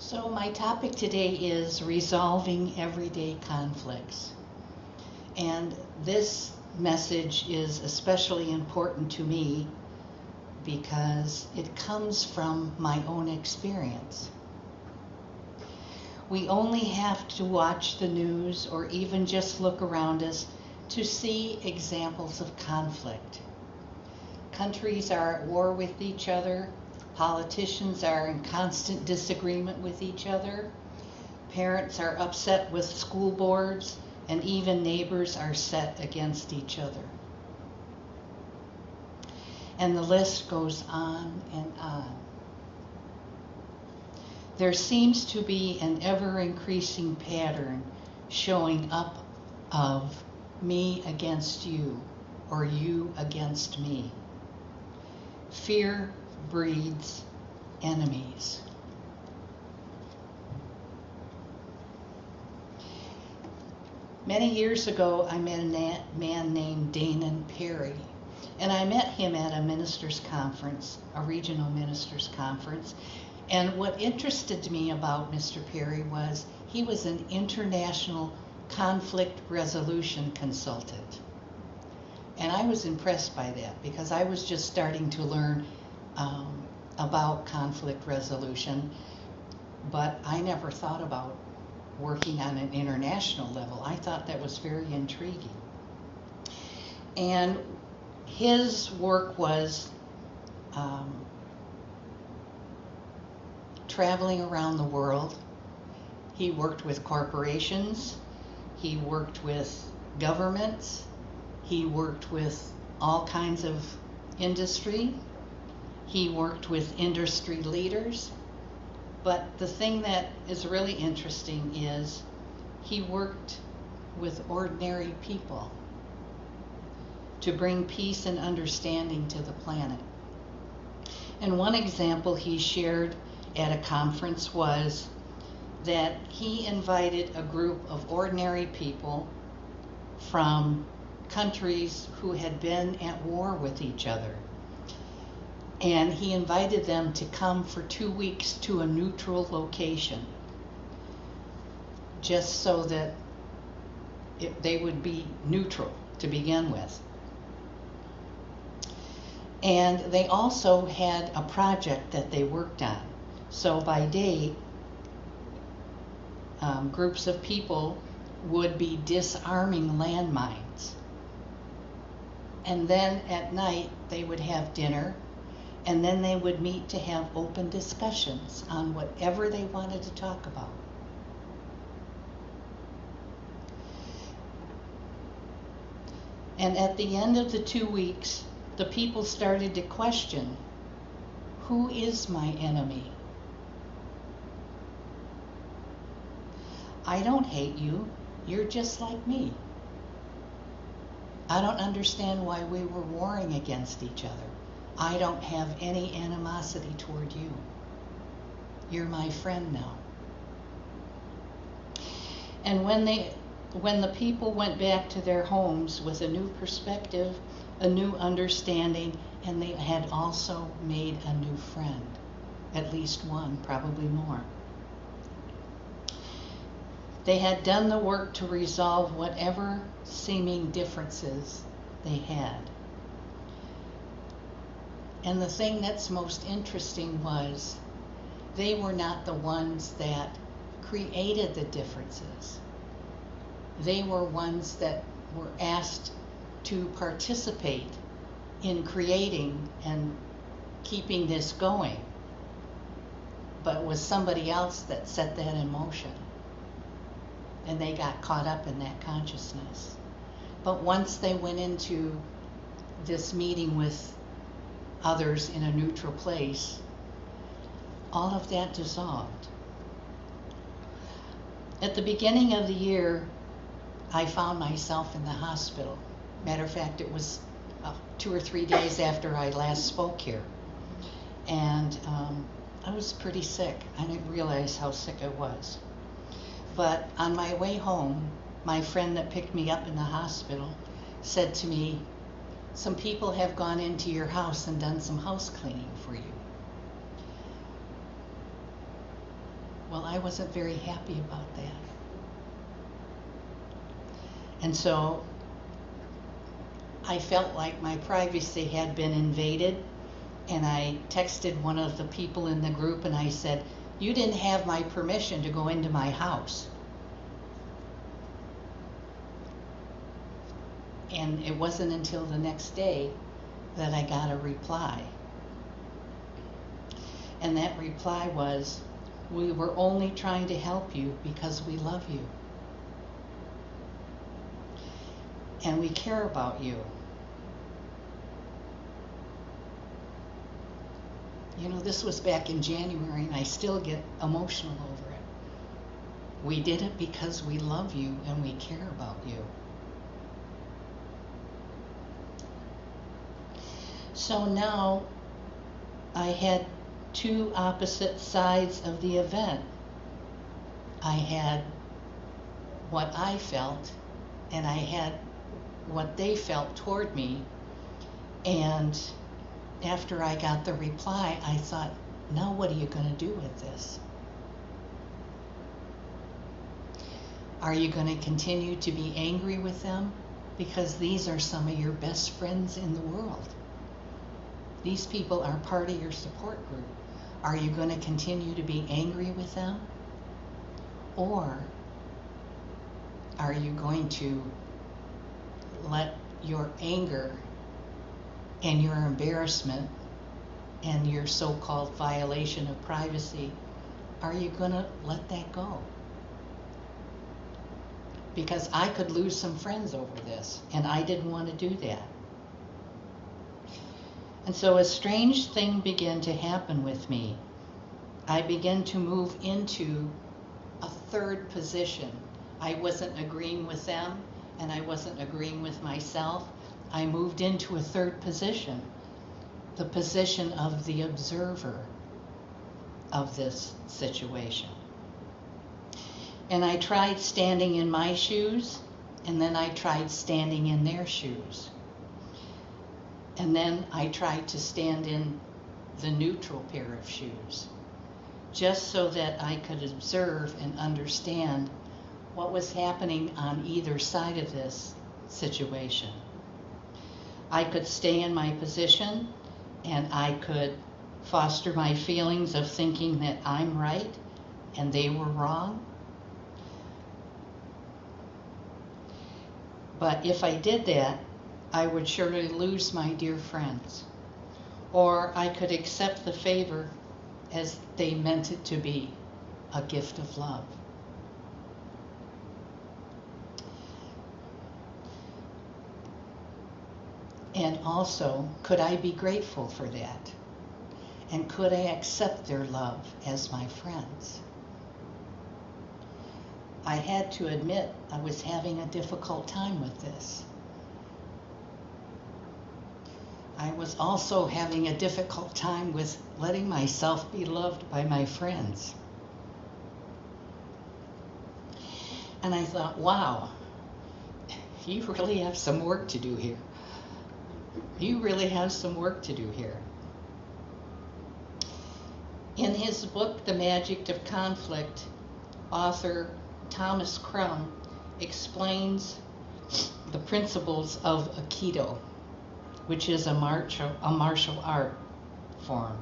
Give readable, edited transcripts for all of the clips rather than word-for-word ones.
So my topic today is resolving everyday conflicts. And this message is especially important to me because it comes from my own experience. We only have to watch the news or even just look around us to see examples of conflict. Countries are at war with each other. Politicians are in constant disagreement with each other. Parents are upset with school boards, and even neighbors are set against each other. And the list goes on and on. There seems to be an ever-increasing pattern showing up of me against you, or you against me. Fear breeds enemies. Many years ago, I met a man named Danon Perry, and I met him at a ministers' conference, a regional ministers' conference. And what interested me about Mr. Perry was he was an international conflict resolution consultant. And I was impressed by that because I was just starting to learn about conflict resolution, but I never thought about working on an international level. I thought that was very intriguing. And his work was traveling around the world. He worked with corporations, he worked with governments, he worked with all kinds of industry. He worked with industry leaders. But the thing that is really interesting is he worked with ordinary people to bring peace and understanding to the planet. And one example he shared at a conference was that he invited a group of ordinary people from countries who had been at war with each other. And he invited them to come for 2 weeks to a neutral location, just so that they would be neutral to begin with. And they also had a project that they worked on. So by day, groups of people would be disarming landmines. And then at night, they would have dinner. And then they would meet to have open discussions on whatever they wanted to talk about. And at the end of the 2 weeks, the people started to question, who is my enemy? I don't hate you. You're just like me. I don't understand why we were warring against each other. I don't have any animosity toward you. You're my friend now. And when the people went back to their homes with a new perspective, a new understanding, and they had also made a new friend, at least one, probably more. They had done the work to resolve whatever seeming differences they had. And the thing that's most interesting was they were not the ones that created the differences. They were ones that were asked to participate in creating and keeping this going. But it was somebody else that set that in motion. And they got caught up in that consciousness. But once they went into this meeting with others in a neutral place, all of that dissolved. At the beginning of the year, I found myself in the hospital. Matter of fact, it was 2 or 3 days after I last spoke here. And I was pretty sick. I didn't realize how sick I was. But on my way home, my friend that picked me up in the hospital said to me, some people have gone into your house and done some house cleaning for you. Well, I wasn't very happy about that. And so I felt like my privacy had been invaded, and I texted one of the people in the group and I said, "You didn't have my permission to go into my house." And it wasn't until the next day that I got a reply. And that reply was, "We were only trying to help you because we love you. And we care about you." You know, this was back in January, and I still get emotional over it. We did it because we love you and we care about you. So now I had two opposite sides of the event. I had what I felt, and I had what they felt toward me. And after I got the reply, I thought, now what are you going to do with this? Are you going to continue to be angry with them? Because these are some of your best friends in the world. These people are part of your support group. Are you going to continue to be angry with them? Or are you going to let your anger and your embarrassment and your so-called violation of privacy, are you going to let that go? Because I could lose some friends over this, and I didn't want to do that. And so a strange thing began to happen with me. I began to move into a third position. I wasn't agreeing with them, and I wasn't agreeing with myself. I moved into a third position, the position of the observer of this situation. And I tried standing in my shoes, and then I tried standing in their shoes. And then I tried to stand in the neutral pair of shoes, just so that I could observe and understand what was happening on either side of this situation. I could stay in my position, and I could foster my feelings of thinking that I'm right and they were wrong. But if I did that, I would surely lose my dear friends. Or I could accept the favor as they meant it to be, a gift of love. And also, could I be grateful for that? And could I accept their love as my friends? I had to admit I was having a difficult time with this. I was also having a difficult time with letting myself be loved by my friends. And I thought, wow, you really have some work to do here. You really have some work to do here. In his book, The Magic of Conflict, author Thomas Crum explains the principles of Aikido, which is a martial art form.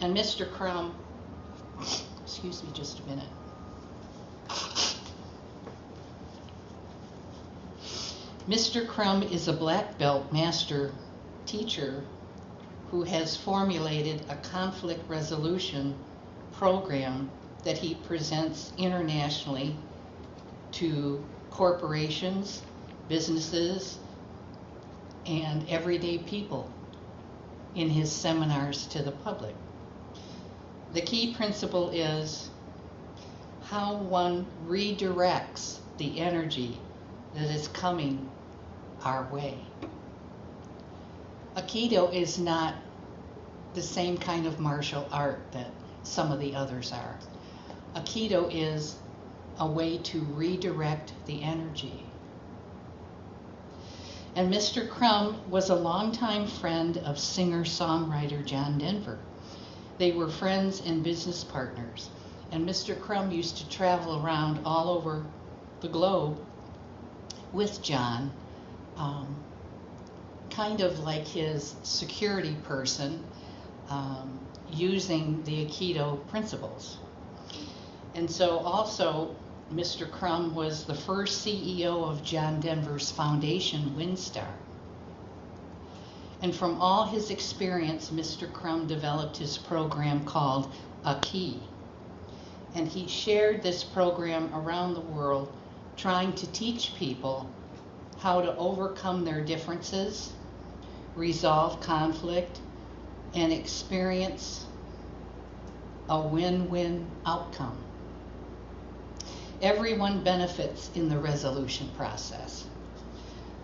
And Mr. Crum, excuse me just a minute. Mr. Crum is a black belt master teacher who has formulated a conflict resolution program that he presents internationally to corporations, businesses, and everyday people in his seminars to the public. The key principle is how one redirects the energy that is coming our way. Aikido is not the same kind of martial art that some of the others are. Aikido is a way to redirect the energy. And Mr. Crum was a longtime friend of singer-songwriter John Denver. They were friends and business partners. And Mr. Crum used to travel around all over the globe with John, kind of like his security person, using the Aikido principles. And so also, Mr. Crum was the first CEO of John Denver's foundation, WinStar. And from all his experience, Mr. Crum developed his program called A Key. And he shared this program around the world, trying to teach people how to overcome their differences, resolve conflict, and experience a win-win outcome. Everyone benefits in the resolution process.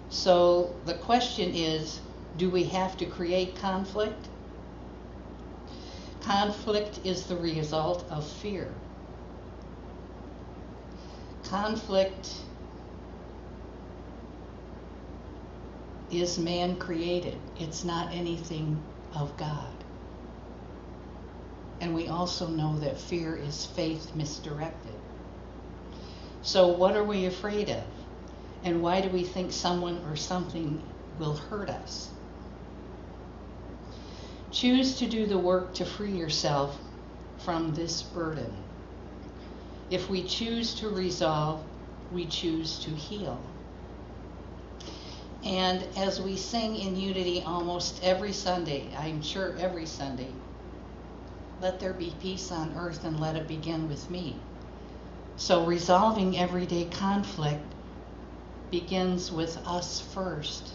So the question is, do we have to create conflict? Conflict is the result of fear. Conflict is man-created. It's not anything of God. And we also know that fear is faith misdirected. So what are we afraid of? And why do we think someone or something will hurt us? Choose to do the work to free yourself from this burden. If we choose to resolve, we choose to heal. And as we sing in unity almost every Sunday, I'm sure every Sunday, let there be peace on earth and let it begin with me. So resolving everyday conflict begins with us first.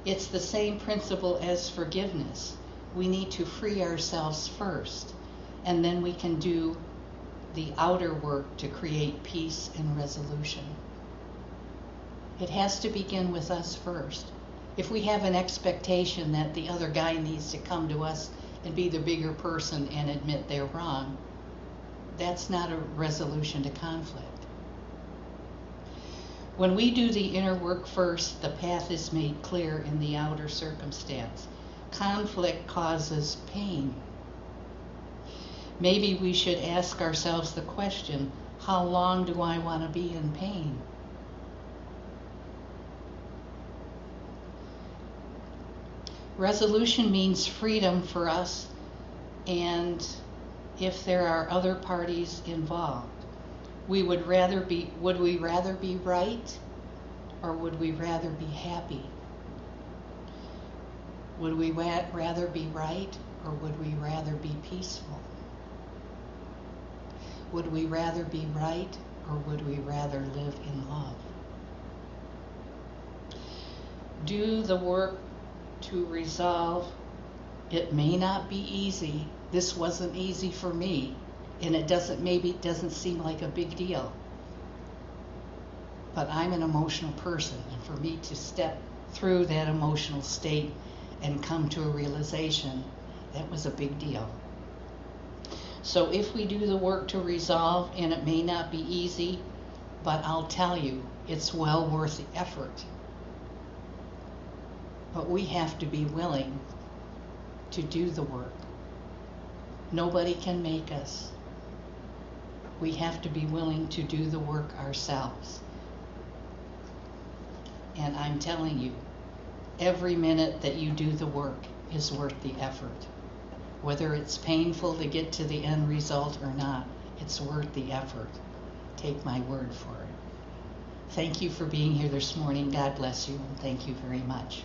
It's the same principle as forgiveness. We need to free ourselves first, and then we can do the outer work to create peace and resolution. It has to begin with us first. If we have an expectation that the other guy needs to come to us and be the bigger person and admit they're wrong, that's not a resolution to conflict. When we do the inner work first, the path is made clear in the outer circumstance. Conflict causes pain. Maybe we should ask ourselves the question, how long do I want to be in pain? Resolution means freedom for us, and if there are other parties involved, would we rather be right, or would we rather be happy? Would we rather be right, or would we rather be peaceful? Would we rather be right, or would we rather live in love? Do the work to resolve. It may not be easy. This wasn't easy for me, and it doesn't seem like a big deal. But I'm an emotional person, and for me to step through that emotional state and come to a realization, that was a big deal. So if we do the work to resolve, and it may not be easy, but I'll tell you, it's well worth the effort. But we have to be willing to do the work. Nobody can make us. We have to be willing to do the work ourselves. And I'm telling you, every minute that you do the work is worth the effort. Whether it's painful to get to the end result or not, it's worth the effort. Take my word for it. Thank you for being here this morning. God bless you, and thank you very much.